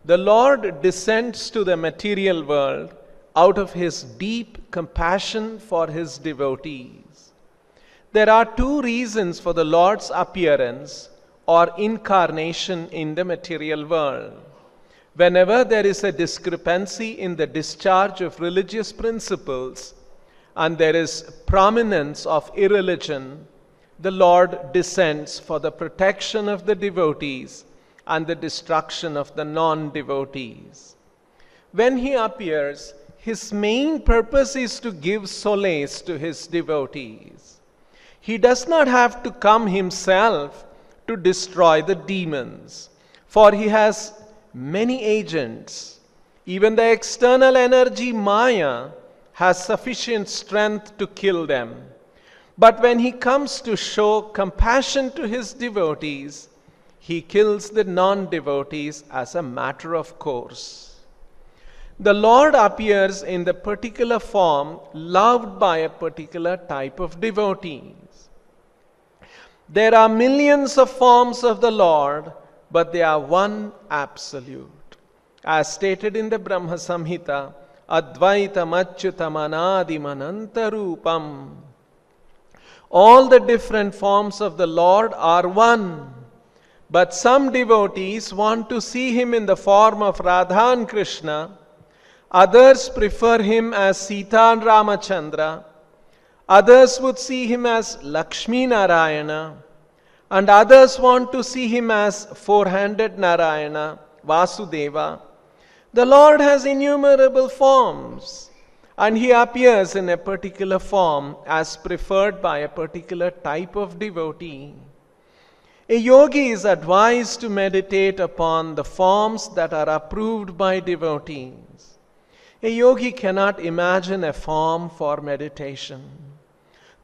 The Lord descends to the material world out of his deep compassion for his devotees. There are two reasons for the Lord's appearance or incarnation in the material world. Whenever there is a discrepancy in the discharge of religious principles and there is prominence of irreligion, the Lord descends for the protection of the devotees and the destruction of the non-devotees. When he appears, his main purpose is to give solace to his devotees. He does not have to come himself to destroy the demons, for he has many agents. Even the external energy Maya has sufficient strength to kill them. But when he comes to show compassion to his devotees, he kills the non-devotees as a matter of course. The Lord appears in the particular form loved by a particular type of devotees. There are millions of forms of the Lord, but they are one absolute. As stated in the Brahma Samhita, Advaitam Achyutam Anadim Anantarupam. All the different forms of the Lord are one. But some devotees want to see him in the form of Radha and Krishna. Others prefer him as Sita and Ramachandra. Others would see him as Lakshmi Narayana. And others want to see him as four-handed Narayana, Vasudeva. The Lord has innumerable forms, and he appears in a particular form as preferred by a particular type of devotee. A yogi is advised to meditate upon the forms that are approved by devotees. A yogi cannot imagine a form for meditation.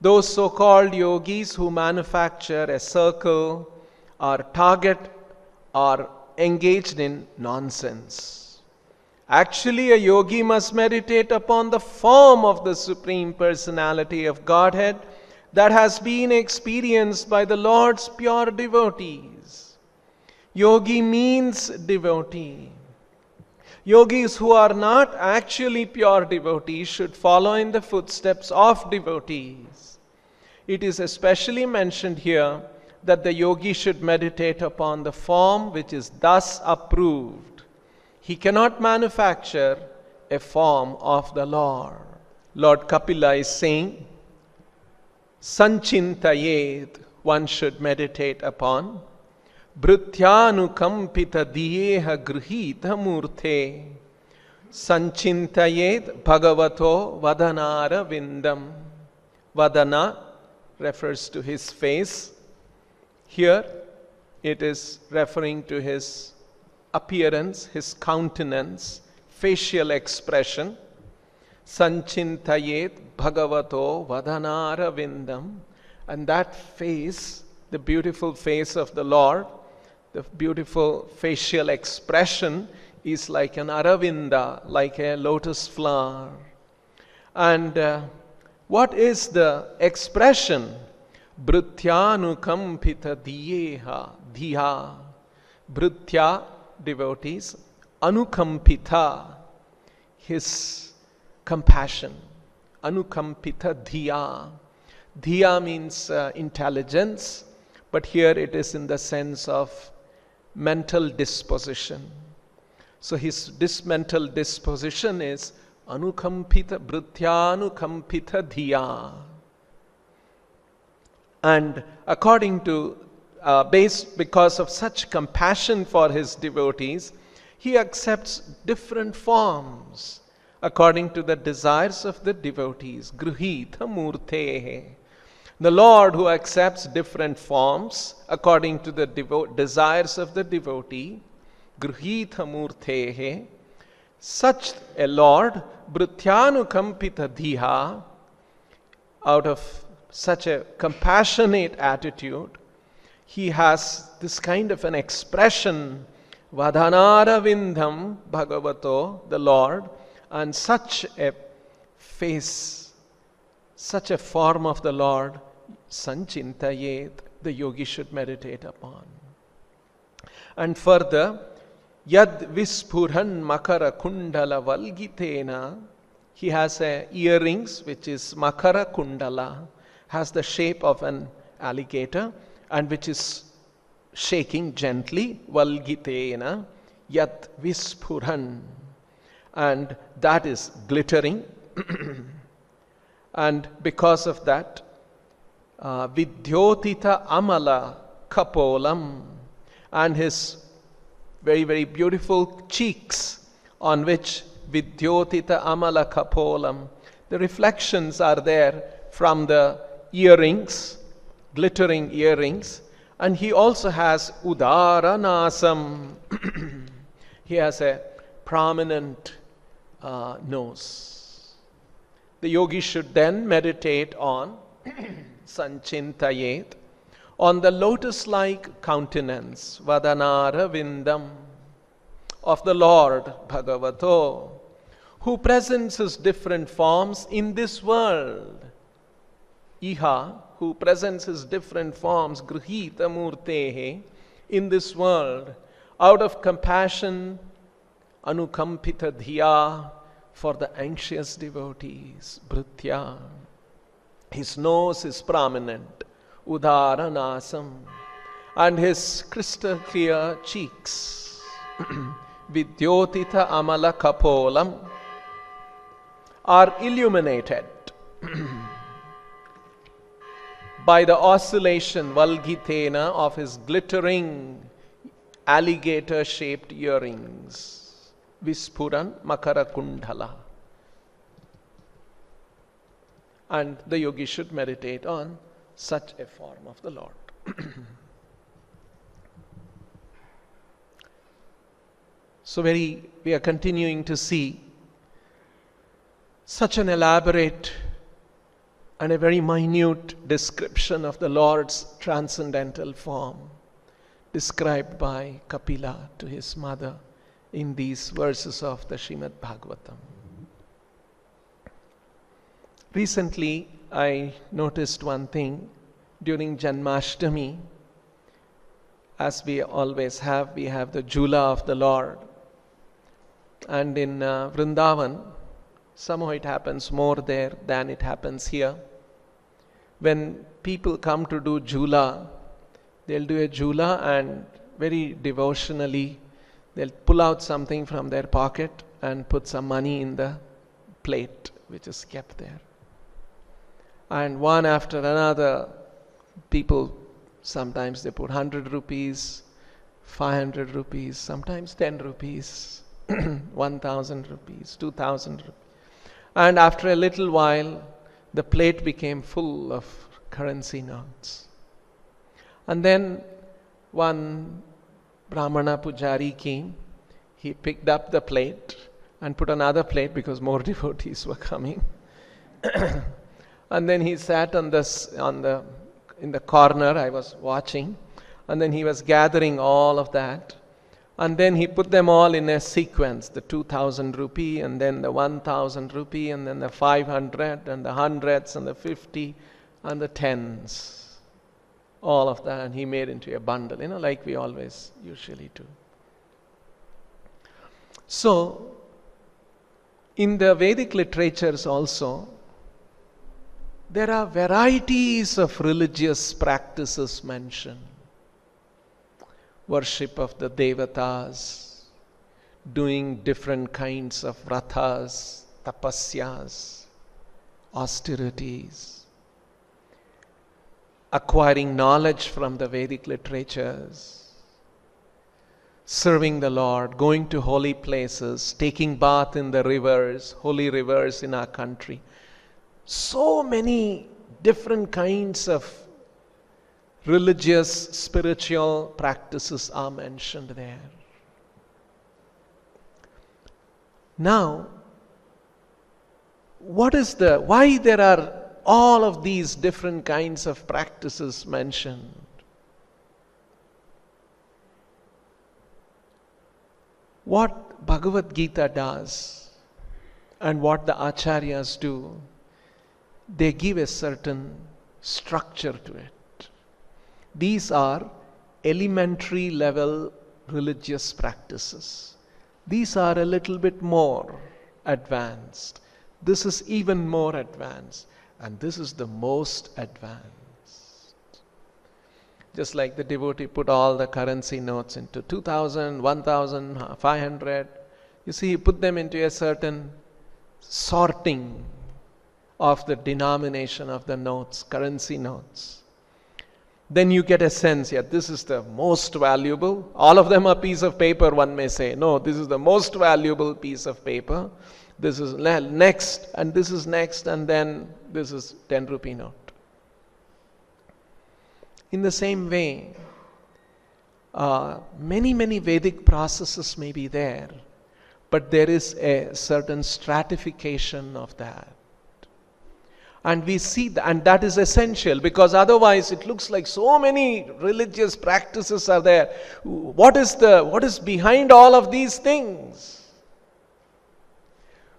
Those so-called yogis who manufacture a circle or target are engaged in nonsense. Actually, a yogi must meditate upon the form of the Supreme Personality of Godhead that has been experienced by the Lord's pure devotees. Yogi means devotee. Yogis who are not actually pure devotees should follow in the footsteps of devotees. It is especially mentioned here that the yogi should meditate upon the form which is thus approved. He cannot manufacture a form of the Lord. Lord Kapila is saying, Sanchintayet, one should meditate upon. Bhrutyanukampita diyeha grihita murthe. Sanchintayet bhagavato vadanara vindam. Vadana refers to his face. Here it is referring to his appearance, his countenance, facial expression. Sanchintayet bhagavato vadanara vindam. And that face, the beautiful face of the Lord, the beautiful facial expression is like an aravinda, like a lotus flower. And what is the expression? Bhrutyanukampita diyeha, dhiya. Bhrutya, devotees. Anukampita, his compassion. Anukampita dhiya. Dhiya means intelligence, but here it is in the sense of mental disposition. So this mental disposition is anukampita, bhrutyanukampita dhiya. And according to, because of such compassion for his devotees, he accepts different forms according to the desires of the devotees. Gruhita murtehe. The Lord who accepts different forms according to the desires of the devotee, Gruhita murtehe, such a Lord, Bhrutyanukampita dhiha, out of such a compassionate attitude, he has this kind of an expression, Vadanara vindham bhagavato, the Lord, and such a face, such a form of the Lord, Sanchintayet, the yogi should meditate upon. And further, Yad Visphuran Makara Kundala Valgitena. He has earrings which is Makara Kundala, has the shape of an alligator and which is shaking gently. Valgitena Yad Visphuran. And that is glittering. And because of that, Vidyotita Amala Kapolam, and his very, very beautiful cheeks on which Vidyotita Amala Kapolam, the reflections are there from the earrings, glittering earrings. And he also has Udaranasam. He has a prominent nose. The yogi should then meditate on Sanchintayet, on the lotus-like countenance, Vadanara Vindam, of the Lord Bhagavato, who presents his different forms in this world. Iha, who presents his different forms, Grihita Murtehe, in this world, out of compassion, Anukampita Dhiya, for the anxious devotees, Bhritya. His nose is prominent, Udaranasam, and his crystal clear cheeks, Vidyotita Amala Kapolam, are illuminated by the oscillation, Valgitena, of his glittering alligator-shaped earrings. Vispuran Makara Kundala. And the yogi should meditate on such a form of the Lord. So we are continuing to see such an elaborate and a very minute description of the Lord's transcendental form described by Kapila to his mother in these verses of the Srimad Bhagavatam. Recently, I noticed one thing during Janmashtami. As we always have, we have the Jula of the Lord. And in Vrindavan, somehow it happens more there than it happens here. When people come to do Jula, they'll do a Jula and very devotionally they'll pull out something from their pocket and put some money in the plate which is kept there. And one after another, people, sometimes they put 100 rupees, 500 rupees, sometimes 10 rupees, 1,000 rupees, 2,000 rupees. And after a little while, the plate became full of currency notes. And then one Brahmana Pujari came, he picked up the plate and put another plate because more devotees were coming. And then he sat in the corner, I was watching, and then he was gathering all of that. And then he put them all in a sequence, the 2,000 rupee, and then the 1,000 rupee, and then the 500, and the hundreds, and the 50, and the tens. All of that, and he made into a bundle, like we always usually do. So, in the Vedic literatures also, there are varieties of religious practices mentioned. Worship of the devatas, doing different kinds of vratas, tapasyas, austerities, acquiring knowledge from the Vedic literatures, serving the Lord, going to holy places, taking bath in the rivers, holy rivers in our country. So many different kinds of religious, spiritual practices are mentioned there. Now, why there are all of these different kinds of practices mentioned? What Bhagavad Gita does and what the acharyas do, they give a certain structure to it. These are elementary level religious practices. These are a little bit more advanced. This is even more advanced. And this is the most advanced. Just like the devotee put all the currency notes into 2,000, 1,000, 500. You see, he put them into a certain sorting of the denomination of the notes, currency notes. Then you get a sense, yeah, this is the most valuable. All of them are piece of paper, one may say. No, this is the most valuable piece of paper. This is next, and this is next, and then this is 10 rupee note. In the same way, many Vedic processes may be there, but there is a certain stratification of that. And we see that, and that is essential, because otherwise it looks like so many religious practices are there. What is behind all of these things?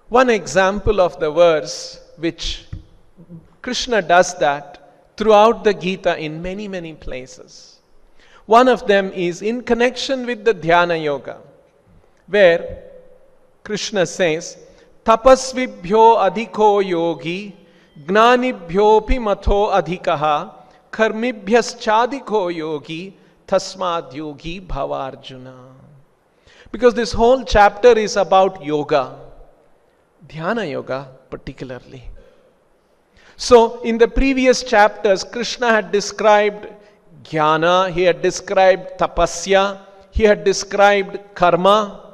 One example of the verse which Krishna does that throughout the Gita in many places. One of them is in connection with the Dhyana Yoga, where Krishna says, Tapasvibhyo adhiko yogi, gnanibhyopi matho adhikaha, karmibhyaschadiko yogi, tasmad yogi bhavarjuna. Because this whole chapter is about yoga, Dhyana Yoga particularly. So, in the previous chapters, Krishna had described jnana, he had described tapasya, he had described karma.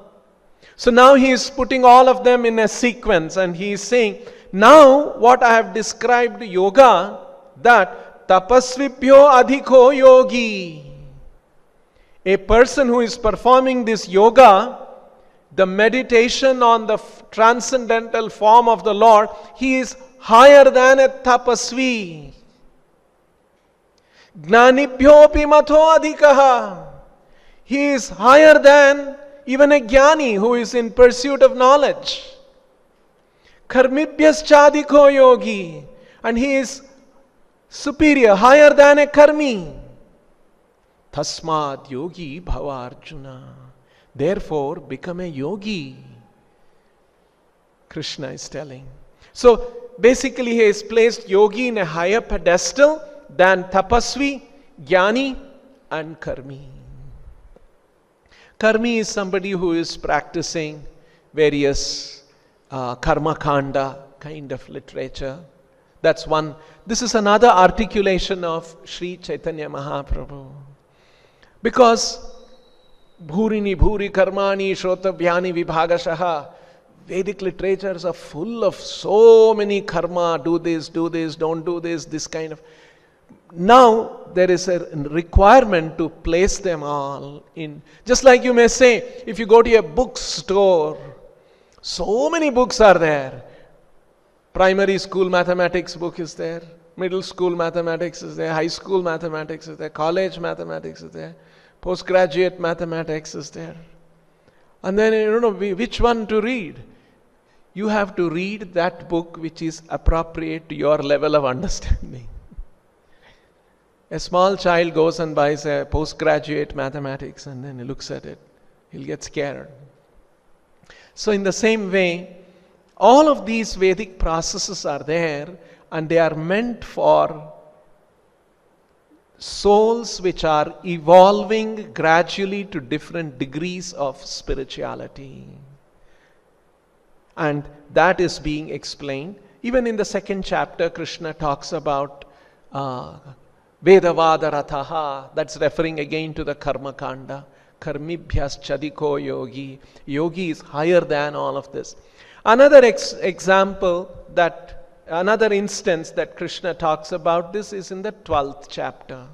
So now he is putting all of them in a sequence, and he is saying, now what I have described yoga, that tapasvibhyo adhiko yogi. A person who is performing this yoga, the meditation on the transcendental form of the Lord, he is higher than a tapasvi. Gnanibhyopi matho adhikaha. He is higher than even a jnani who is in pursuit of knowledge. Karmibhyaschadiko yogi. And he is superior, higher than a karmi. Tasmad yogi bhavarjuna. Therefore, become a yogi. Krishna is telling. So, basically he has placed yogi in a higher pedestal than tapasvi, jnani and karmi. Karmi is somebody who is practicing various karma kanda kind of literature. That's one. This is another articulation of Sri Chaitanya Mahaprabhu. Because bhurini bhuri karmani shrotavyani vibhagashaha, Vedic literatures are full of so many karma, do this, don't do this kind of. Now there is a requirement to place them all in. Just like you may say, if you go to a bookstore, so many books are there. Primary school mathematics book is there, middle school mathematics is there, high school mathematics is there, college mathematics is there, postgraduate mathematics is there. And then you don't know which one to read. You have to read that book which is appropriate to your level of understanding. A small child goes and buys a postgraduate mathematics and then he looks at it. He'll get scared. So in the same way, all of these Vedic processes are there, and they are meant for souls which are evolving gradually to different degrees of spirituality. And that is being explained. Even in the second chapter, Krishna talks about Vedavada Rathaha. That's referring again to the Karma Kanda. Karmibhyas Chadiko Yogi. Yogi is higher than all of this. Another another instance that Krishna talks about this is in the 12th chapter,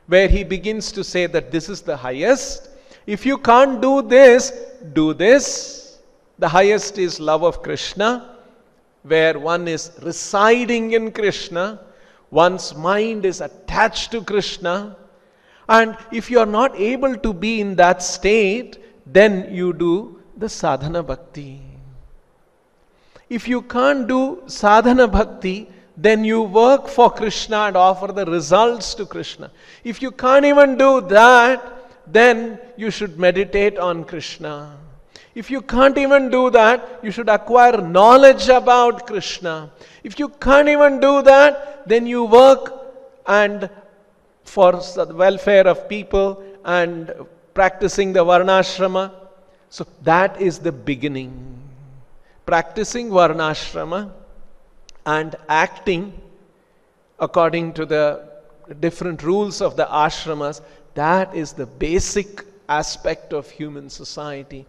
where he begins to say that this is the highest. If you can't do this, do this. The highest is love of Krishna, where one is residing in Krishna, one's mind is attached to Krishna, and if you are not able to be in that state, then you do the sadhana bhakti. If you can't do sadhana bhakti, then you work for Krishna and offer the results to Krishna. If you can't even do that, then you should meditate on Krishna. If you can't even do that, you should acquire knowledge about Krishna. If you can't even do that, then you work and for the welfare of people and practicing the varnashrama. So that is the beginning. Practicing varnashrama and acting according to the different rules of the ashramas, that is the basic aspect of human society.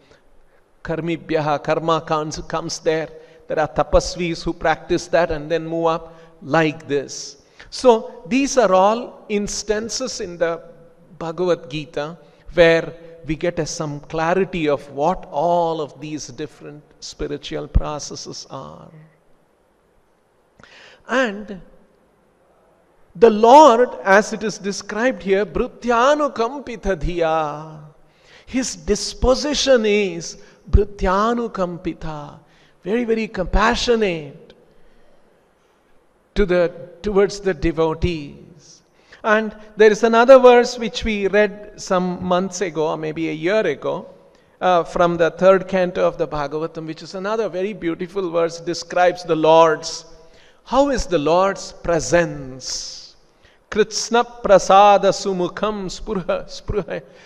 Karmibhyaha, karma comes there. There are tapasvis who practice that and then move up like this. So these are all instances in the Bhagavad Gita where we get some clarity of what all of these different spiritual processes are. And the Lord, as it is described here, Bhrityanukampita dhiya. His disposition is Bhrityanukampita, very, very compassionate towards the devotees. And there is another verse which we read some months ago, or maybe a year ago, from the third canto of the Bhagavatam, which is another very beautiful verse, describes the Lord's. How is the Lord's presence? Kritsna prasada sumukham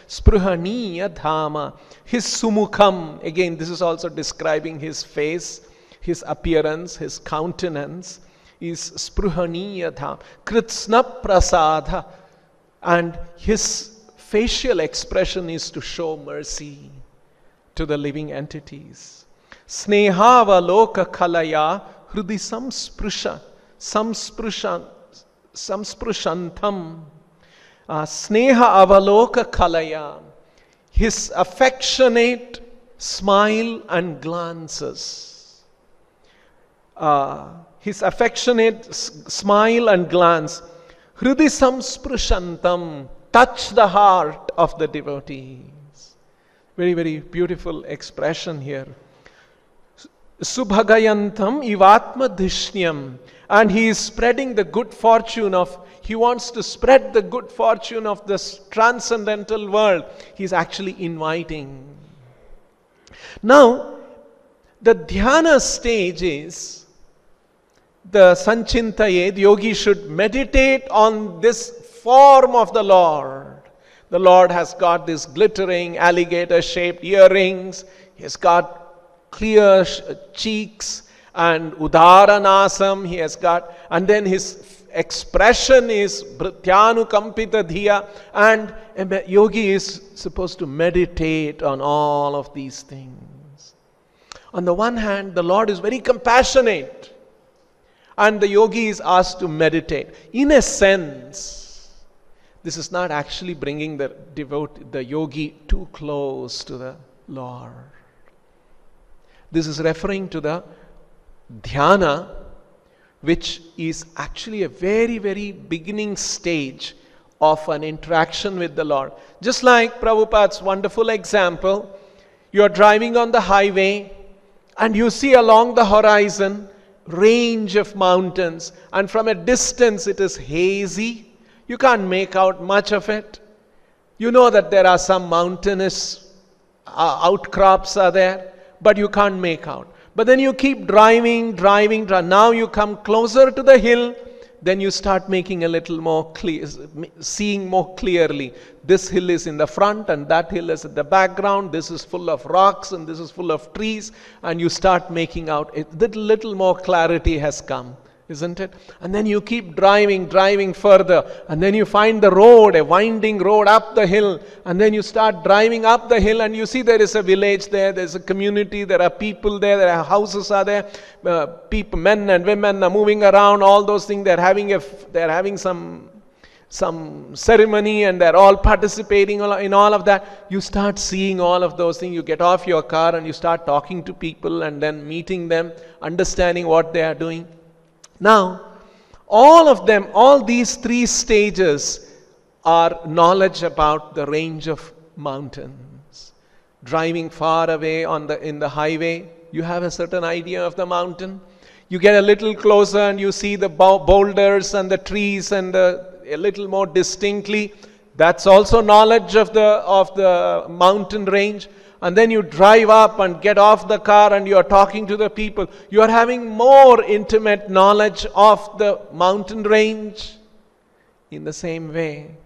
spruhaniya dhama. His sumukham, again this is also describing his face, his appearance, his countenance, is spruhaniya dhama. Kritsna prasada, and his facial expression is to show mercy to the living entities. Snehava kalaya hrudi samsprushantam. Sneha avaloka kalaya. His affectionate smile and glances. His affectionate smile and glance. Hrudi samsprushantam. Touch the heart of the devotees. Very, very beautiful expression here. Subhagayantam ivatma dhishnyam. And he is spreading the good fortune he wants to spread the good fortune of this transcendental world. He is actually inviting. Now, the dhyana stage is the sanchintaye. The yogi should meditate on this form of the Lord. The Lord has got these glittering alligator-shaped earrings. He has got clear cheeks and udaranasam he has got, and then his expression is Bhrityanukampita dhiya, and a yogi is supposed to meditate on all of these things. On the one hand, the Lord is very compassionate and the yogi is asked to meditate. In a sense, this is not actually bringing the yogi too close to the Lord. This is referring to the dhyana, which is actually a very, very beginning stage of an interaction with the Lord. Just like Prabhupada's wonderful example, you are driving on the highway and you see along the horizon range of mountains, and from a distance it is hazy. You can't make out much of it. You know that there are some mountainous outcrops are there, but you can't make out. But then you keep driving. Now you come closer to the hill, then you start making a little more clear, seeing more clearly. This hill is in the front and that hill is at the background. This is full of rocks and this is full of trees, and you start making out. A little more clarity has come, isn't it? And then you keep driving further, and then you find the road, a winding road up the hill, and then you start driving up the hill and you see there is a village there, there's a community, there are people there are houses are there, people, men and women are moving around, all those things. They're having some ceremony and they're all participating in all of that. You start seeing all of those things. You get off your car and you start talking to people and then meeting them, understanding what they are doing. Now, all these three stages are knowledge about the range of mountains. Driving far away in the highway, you have a certain idea of the mountain. You get a little closer and you see the boulders and the trees and a little more distinctly. That's also knowledge of the mountain range. And then you drive up and get off the car and you are talking to the people. You are having more intimate knowledge of the mountain range. In the same way,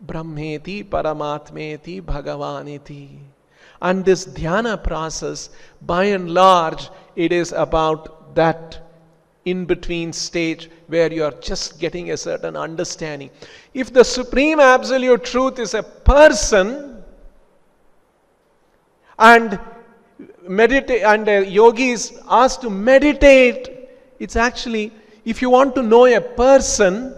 Brahmeti Paramatmeti Bhagavaniti. And this dhyana process, by and large, it is about that in-between stage where you are just getting a certain understanding. If the Supreme Absolute Truth is a person, and a yogi is asked to meditate, it's actually, if you want to know a person,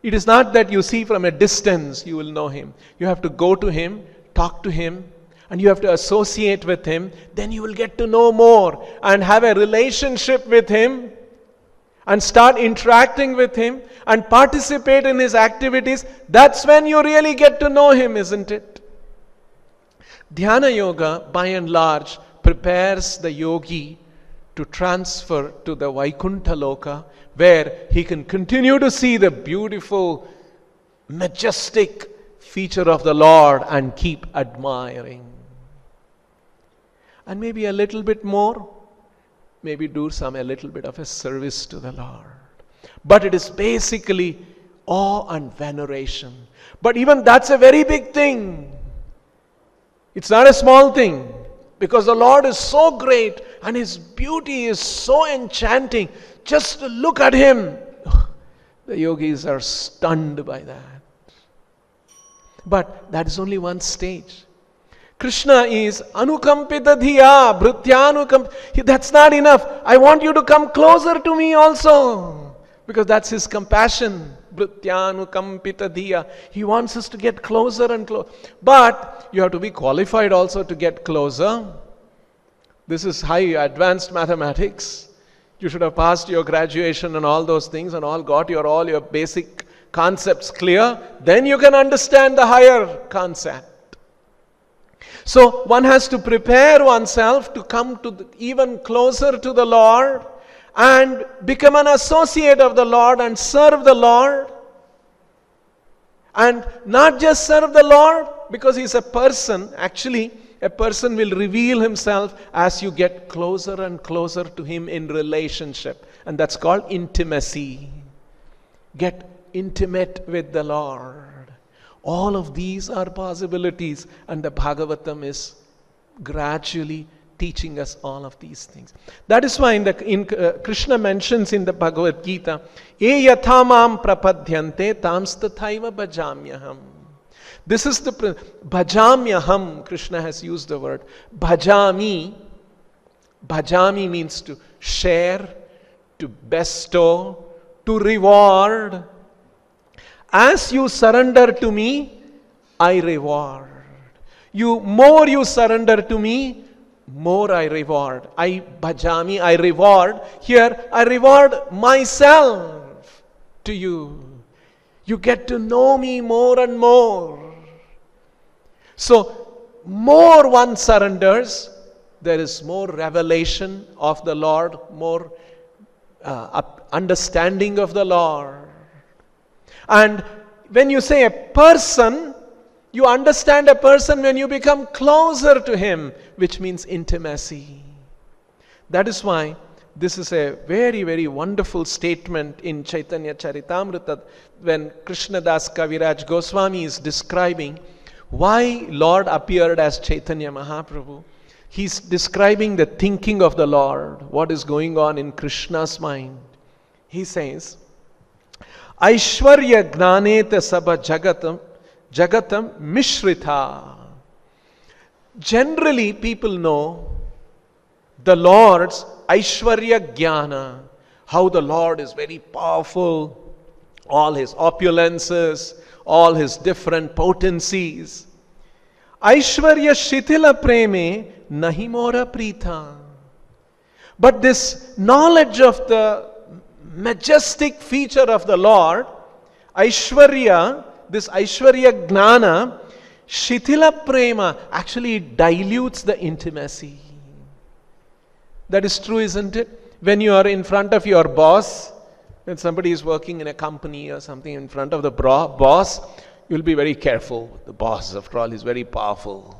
it is not that you see from a distance you will know him. You have to go to him, talk to him, and you have to associate with him. Then you will get to know more and have a relationship with him and start interacting with him and participate in his activities. That's when you really get to know him, isn't it? Dhyana yoga, by and large, prepares the yogi to transfer to the Vaikuntha Loka, where he can continue to see the beautiful, majestic feature of the Lord and keep admiring. And maybe a little bit more, maybe do a little bit of a service to the Lord. But it is basically awe and veneration. But even that's a very big thing. It's not a small thing, because the Lord is so great and His beauty is so enchanting. Just to look at Him, the yogis are stunned by that. But that is only one stage. Krishna is anukampita dhiya, bhrityanukampita. That's not enough. I want you to come closer to me also, because that's His compassion. Bhrityanukampita dhiya. He wants us to get closer and closer. But you have to be qualified also to get closer. This is high advanced mathematics. You should have passed your graduation and all those things and got all your basic concepts clear. Then you can understand the higher concept. So one has to prepare oneself to come to even closer to the Lord and become an associate of the Lord and serve the Lord. And not just serve the Lord because He's a person. Actually, a person will reveal himself as you get closer and closer to Him in relationship. And that's called intimacy. Get intimate with the Lord. All of these are possibilities, and the Bhagavatam is gradually teaching us all of these things. That is why Krishna mentions in the Bhagavad Gita, "E yathamam prapadyante tamstathaiva bhajamyaham." This is the bhajamyaham. Krishna has used the word bhajami. Bhajami means to share, to bestow, to reward. As you surrender to me, I reward. More you surrender to me, more I reward. I reward. Here, I reward myself to you. You get to know me more and more. So, more one surrenders, there is more revelation of the Lord, more understanding of the Lord. And when you say a person, you understand a person when you become closer to him, which means intimacy. That is why this is a very, very wonderful statement in Chaitanya Charitamrita when Krishnadas Kaviraj Goswami is describing why Lord appeared as Chaitanya Mahaprabhu. He's describing the thinking of the Lord, what is going on in Krishna's mind. He says, Aishwarya Gnaneta Sabha Jagatam Mishrita. Generally, people know the Lord's Aishwarya Jnana, how the Lord is very powerful, all His opulences, all His different potencies. Aishwarya Shitila Preme Nahimora Prita. But this knowledge of the majestic feature of the Lord, Aishwarya, this Aishwarya Gnana, Shitila Prema, actually dilutes the intimacy. That is true, isn't it? When you are in front of your boss, when somebody is working in a company or something in front of the boss, you'll be very careful. The boss, after all, is very powerful.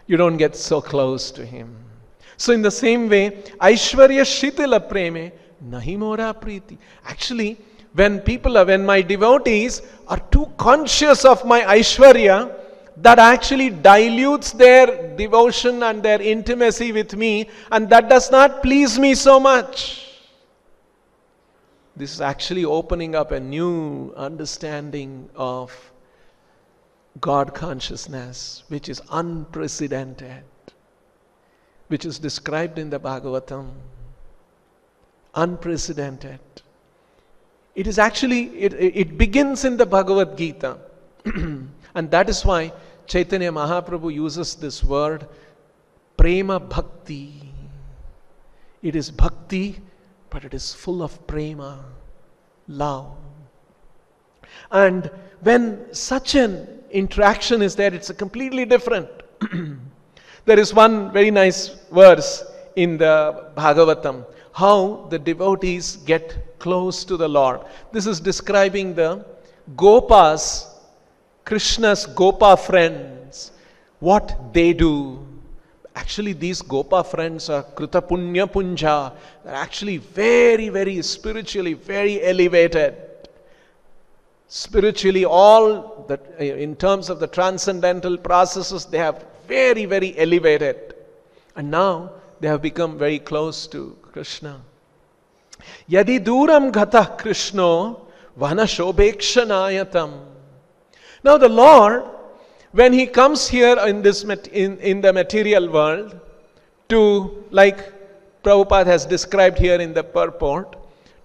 You don't get so close to him. So in the same way, Aishwarya Shitila Preme Nahi Mora Priti. Actually, when my devotees are too conscious of my Aishwarya, that actually dilutes their devotion and their intimacy with me, and that does not please me so much. This is actually opening up a new understanding of God consciousness, which is unprecedented, which is described in the Bhagavatam. Unprecedented. It is actually, it begins in the Bhagavad Gita. And that is why Chaitanya Mahaprabhu uses this word, prema bhakti. It is bhakti, but it is full of prema, love. And when such an interaction is there, it's a completely different. There is one very nice verse in the Bhagavatam, how the devotees get close to the Lord. This is describing the Gopas, Krishna's Gopa friends, what they do. Actually, these Gopa friends are Krita Punya Punja. They're actually very, very spiritually, very elevated. Spiritually, all that in terms of the transcendental processes, they have very, very elevated. And now they have become very close to Krishna. Yadi duram gata Krishno vana shobekshanayatam. Now the Lord, when He comes here in the material world, to, like Prabhupada has described here in the purport,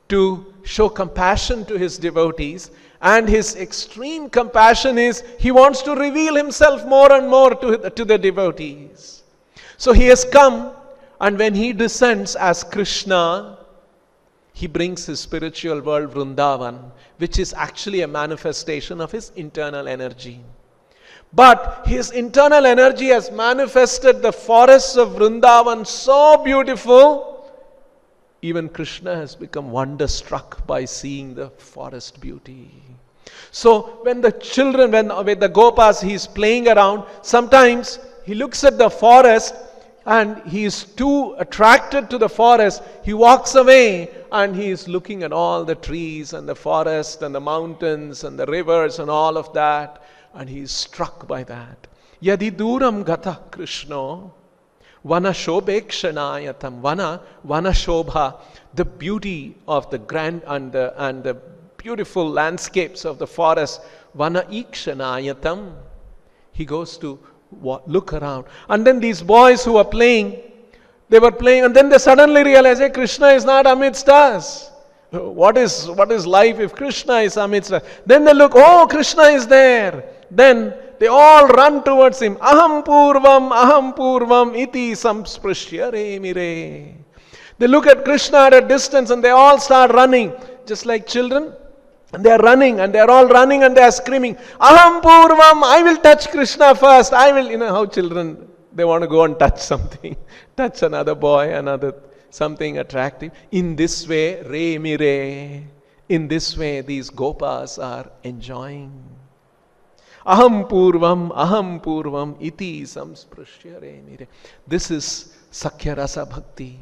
to show compassion to His devotees, and His extreme compassion is He wants to reveal Himself more and more to the devotees. So He has come, and when He descends as Krishna, He brings His spiritual world Vrindavan, which is actually a manifestation of His internal energy. But His internal energy has manifested the forests of Vrindavan so beautiful, even Krishna has become wonderstruck by seeing the forest beauty. So when the children, with the Gopas, He is playing around, sometimes He looks at the forest and he is too attracted to the forest. He walks away and he is looking at all the trees and the forest and the mountains and the rivers and all of that, and he is struck by that. Yadi duram gata Krishno vana shobekshanayatam. Vana shobha, the beauty of the grand and the beautiful landscapes of the forest. Vana ikshanayatam. He goes to look around. And then these boys who are playing, they were playing, and then they suddenly realize, hey, Krishna is not amidst us. What is life if Krishna is amidst us? Then they look, oh, Krishna is there. Then they all run towards Him. Aham purvam iti samsprishya re mire. They look at Krishna at a distance and they all start running, just like children. And they are running, and they are all running, and they are screaming, Aham purvam, I will touch Krishna first. I will, how children, they want to go and touch something. Touch another boy, something attractive. In this way, re mire. In this way, these Gopas are enjoying. Aham purvam, iti samsprishya re mire. This is Sakhya Rasa Bhakti.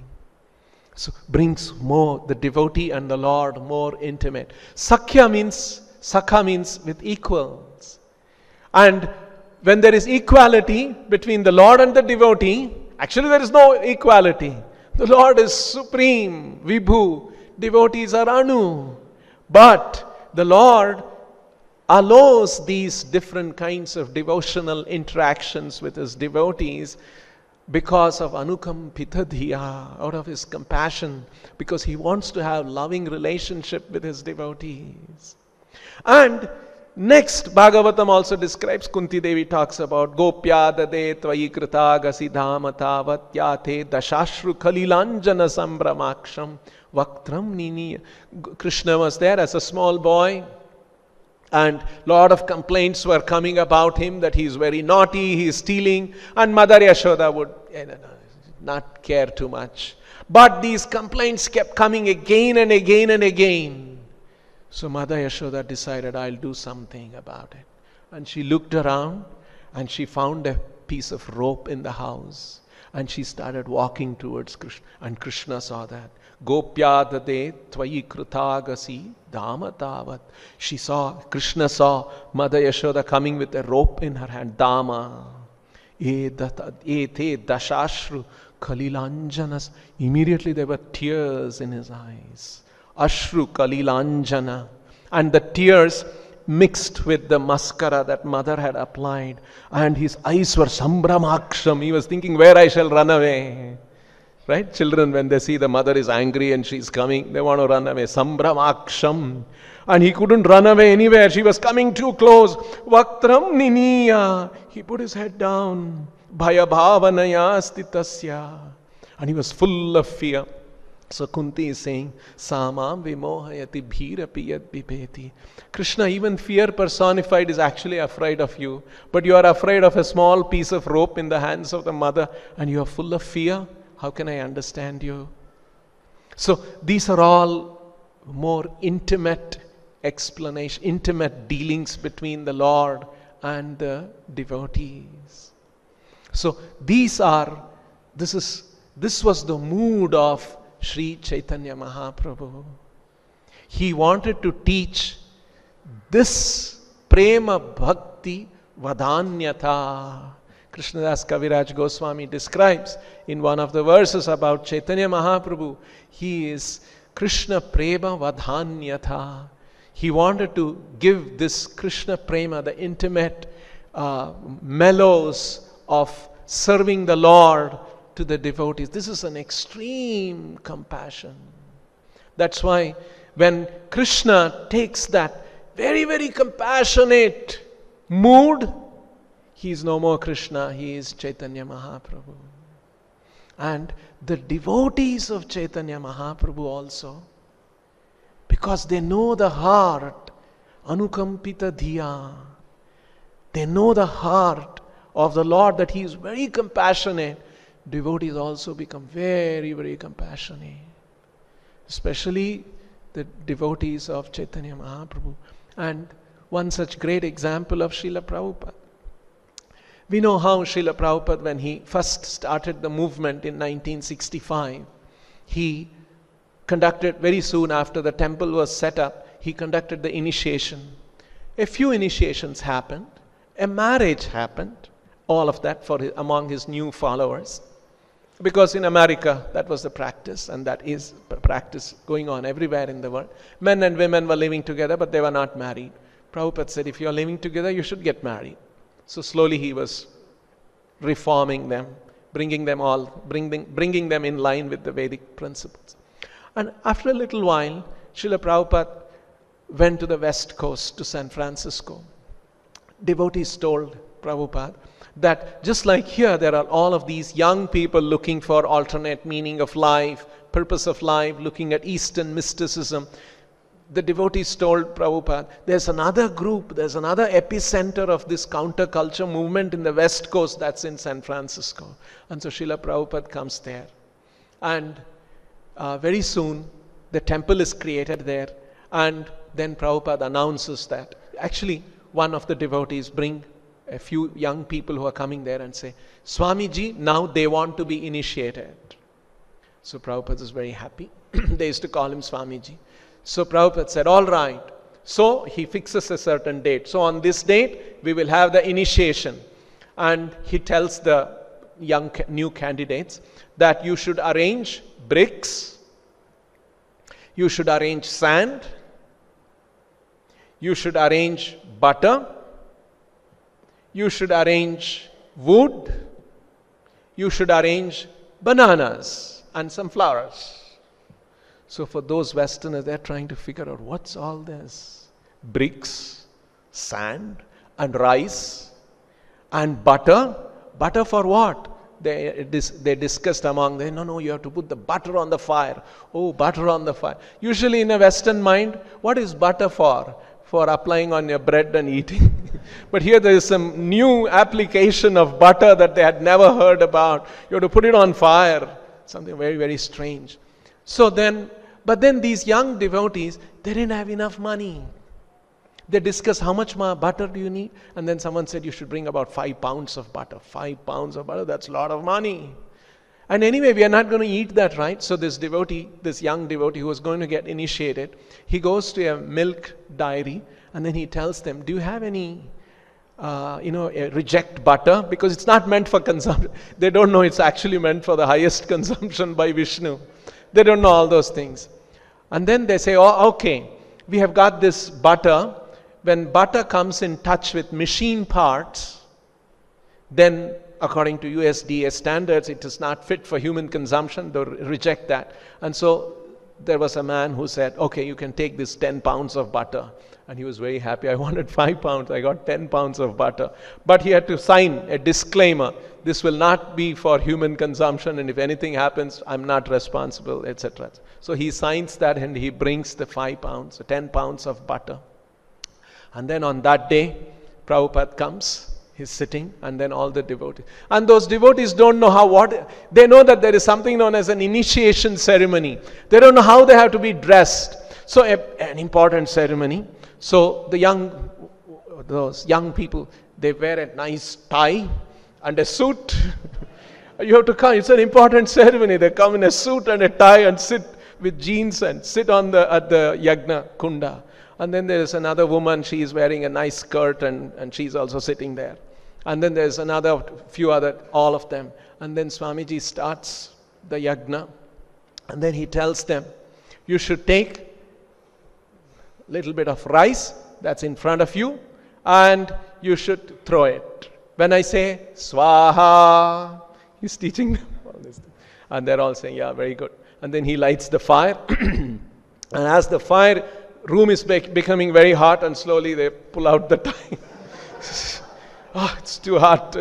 So brings more, the devotee and the Lord more intimate. Sakha means with equals. And when there is equality between the Lord and the devotee, actually there is no equality. The Lord is supreme, Vibhu. Devotees are Anu. But the Lord allows these different kinds of devotional interactions with His devotees because of anukampita dhiya, out of His compassion, because He wants to have loving relationship with His devotees. And next, Bhagavatam also describes, Kunti Devi talks about Gopya dade tvayi krita gasidhamata vatyate dashashru khalilanjana sambramaksham vaktram nini. Krishna was there as a small boy, and lot of complaints were coming about him that he is very naughty, he is stealing, and Mother Yashoda would not care too much. But these complaints kept coming again and again and again. So Mother Yashoda decided, I'll do something about it. And she looked around and she found a piece of rope in the house. And she started walking towards Krishna. And Krishna saw that. Gopyadade tvayi krutagasi damatavat. Krishna saw Mother Yashoda coming with a rope in her hand. Dama. Ete dashashru kalilanjanas. Immediately there were tears in his eyes. Ashru kalilanjana. And the tears mixed with the mascara that mother had applied, and his eyes were sambramaksham. He was thinking, where I shall run away. Right? Children, when they see the mother is angry and she's coming, they want to run away. Sambramaksham. And he couldn't run away anywhere. She was coming too close. Vaktram niniya. He put his head down. Bhaya bhavanaya stitasya. And he was full of fear. So Kunti is saying, Samam vimohayati bhirapi yad bibeti. Krishna, even fear personified, is actually afraid of you. But you are afraid of a small piece of rope in the hands of the mother and you are full of fear. How can I understand you? So these are all more intimate explanation, intimate dealings between the Lord and the devotees. So this was the mood of Sri Chaitanya Mahaprabhu. He wanted to teach this prema bhakti vadanyata. Krishnadas Kaviraj Goswami describes in one of the verses about Chaitanya Mahaprabhu, he is Krishna prema vadanyata. He wanted to give this Krishna prema, the intimate mellows of serving the Lord, to the devotees. This is an extreme compassion. That's why when Krishna takes that very, very compassionate mood, he is no more Krishna, he is Chaitanya Mahaprabhu. And the devotees of Chaitanya Mahaprabhu also, because they know the heart, anukampita dhiya, they know the heart of the Lord, that he is very compassionate. Devotees also become very, very compassionate. Especially the devotees of Chaitanya Mahaprabhu. And one such great example of Srila Prabhupada. We know how Srila Prabhupada, when he first started the movement in 1965, he conducted, very soon after the temple was set up, he conducted the initiation. A few initiations happened. A marriage happened. All of that among his new followers. Because in America, that was the practice, and that is practice going on everywhere in the world. Men and women were living together, but they were not married. Prabhupada said, if you are living together, you should get married. So slowly he was reforming them, bringing them in line with the Vedic principles. And after a little while, Srila Prabhupada went to the West Coast, to San Francisco. Devotees told Prabhupada that just like here, there are all of these young people looking for alternate meaning of life, purpose of life, looking at Eastern mysticism. The devotees told Prabhupada, there's another group, there's another epicenter of this counterculture movement in the West Coast, that's in San Francisco. And so Srila Prabhupada comes there. And very soon, the temple is created there. And then Prabhupada announces that. Actually, one of the devotees bring a few young people who are coming there and say, Swamiji, now they want to be initiated. So Prabhupada is very happy. They used to call him Swamiji. So Prabhupada said, all right. So he fixes a certain date. So on this date, we will have the initiation. And he tells the young new candidates that you should arrange bricks, you should arrange sand, you should arrange butter, you should arrange wood, you should arrange bananas and some flowers. So for those Westerners, they're trying to figure out what's all this? Bricks, sand, and rice, and butter. Butter for what? They discussed among them, no, you have to put the butter on the fire. Oh, butter on the fire. Usually in a Western mind, what is butter for? For applying on your bread and eating. But here there is some new application of butter that they had never heard about. You have to put it on fire. Something very, very strange. But then these young devotees, they didn't have enough money. They discuss how much butter do you need? And then someone said you should bring about 5 pounds of butter. 5 pounds of butter, that's a lot of money. And anyway, we are not going to eat that, right? So this devotee, this young devotee who was going to get initiated, he goes to a milk dairy and then he tells them, do you have any, reject butter? Because it's not meant for consumption. They don't know it's actually meant for the highest consumption by Vishnu. They don't know all those things. And then they say, oh, okay, we have got this butter. When butter comes in touch with machine parts, then according to USDA standards, it is not fit for human consumption. They reject that. And so there was a man who said, okay, you can take this 10 pounds of butter. And he was very happy. I wanted 5 pounds. I got 10 pounds of butter. But he had to sign a disclaimer. This will not be for human consumption. And if anything happens, I'm not responsible, etc. So he signs that and he brings the 5 pounds, 10 pounds of butter. And then on that day, Prabhupada comes. He's sitting, and then all the devotees. And those devotees don't know they know that there is something known as an initiation ceremony. They don't know how they have to be dressed. So an important ceremony. So those young people, they wear a nice tie and a suit. You have to come. It's an important ceremony. They come in a suit and a tie and sit with jeans and sit at the yagna kunda. And then there's another woman, she is wearing a nice skirt and she's also sitting there. And then there's all of them. And then Swamiji starts the yagna. And then he tells them, you should take a little bit of rice that's in front of you and you should throw it. When I say Swaha, he's teaching them all this thing. And they're all saying, yeah, very good. And then he lights the fire. And as the fire room is becoming very hot, and slowly they pull out the tie. Oh, it's too hot.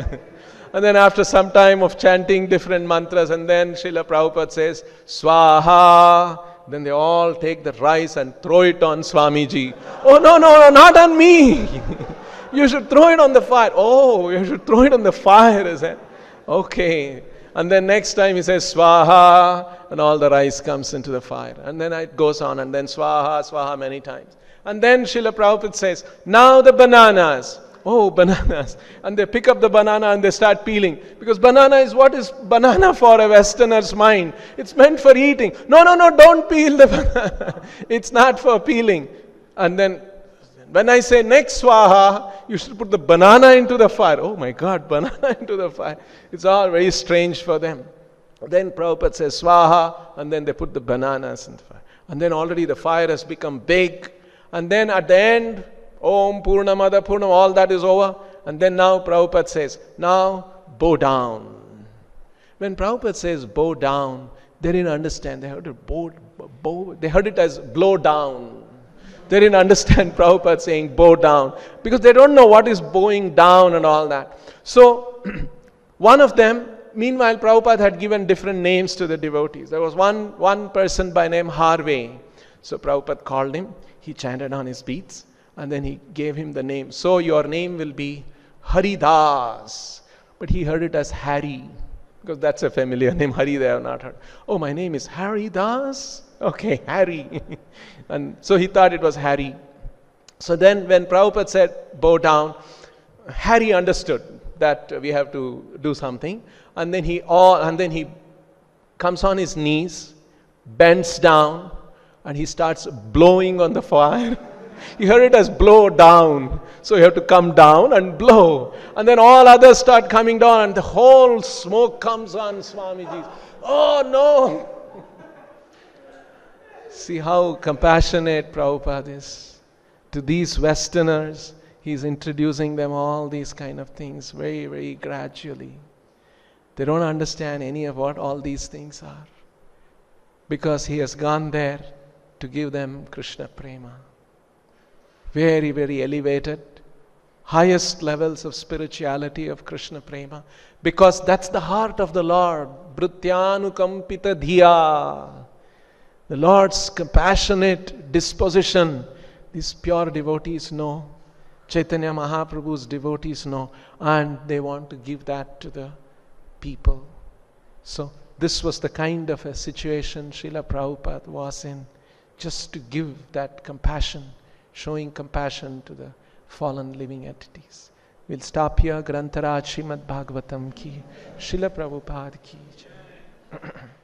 And then after some time of chanting different mantras, and then Srila Prabhupada says, Swaha. Then they all take the rice and throw it on Swamiji. Oh, no, not on me. You should throw it on the fire. Oh, you should throw it on the fire. Is it? Okay. And then next time he says Swaha, and all the rice comes into the fire. And then it goes on, and then Swaha, Swaha many times. And then Srila Prabhupada says, now the bananas. Oh, bananas. And they pick up the banana and they start peeling. Because what is banana for a Westerner's mind? It's meant for eating. No, don't peel the banana. It's not for peeling. And then when I say next Swaha, you should put the banana into the fire. Oh my God, banana into the fire. It's all very strange for them. Then Prabhupada says Swaha, and then they put the bananas in the fire. And then already the fire has become big. And then at the end, Om Purnamada Purnam, all that is over. And then now Prabhupada says, now bow down. When Prabhupada says bow down, they didn't understand. They heard it bow. They heard it as blow down. They didn't understand Prabhupada saying bow down, because they don't know what is bowing down and all that. So one of them, meanwhile Prabhupada had given different names to the devotees. There was one person by name Harvey. So Prabhupada called him, he chanted on his beats, and then he gave him the name. So your name will be Haridas. But he heard it as Harry, because that's a familiar name. Hari they have not heard. Oh, my name is Haridas? Okay, Harry. And so he thought it was Harry. So then when Prabhupada said, bow down, Harry understood that we have to do something. And then he comes on his knees, bends down, and he starts blowing on the fire. He heard it as blow down. So you have to come down and blow. And then all others start coming down, and the whole smoke comes on Swamiji. Oh no! See how compassionate Prabhupada is. To these Westerners, he's introducing them all these kind of things very, very gradually. They don't understand any of what all these things are, because he has gone there to give them Krishna Prema. Very, very elevated, highest levels of spirituality of Krishna Prema, because that's the heart of the Lord. Bhrutyanukampita dhiya. The Lord's compassionate disposition, these pure devotees know. Chaitanya Mahaprabhu's devotees know, and they want to give that to the people. So this was the kind of a situation Srila Prabhupada was in, just to give that compassion showing compassion to the fallen living entities. We'll stop here. Grantaraj Srimad Bhagavatam ki, Srila Prabhupada ki jai.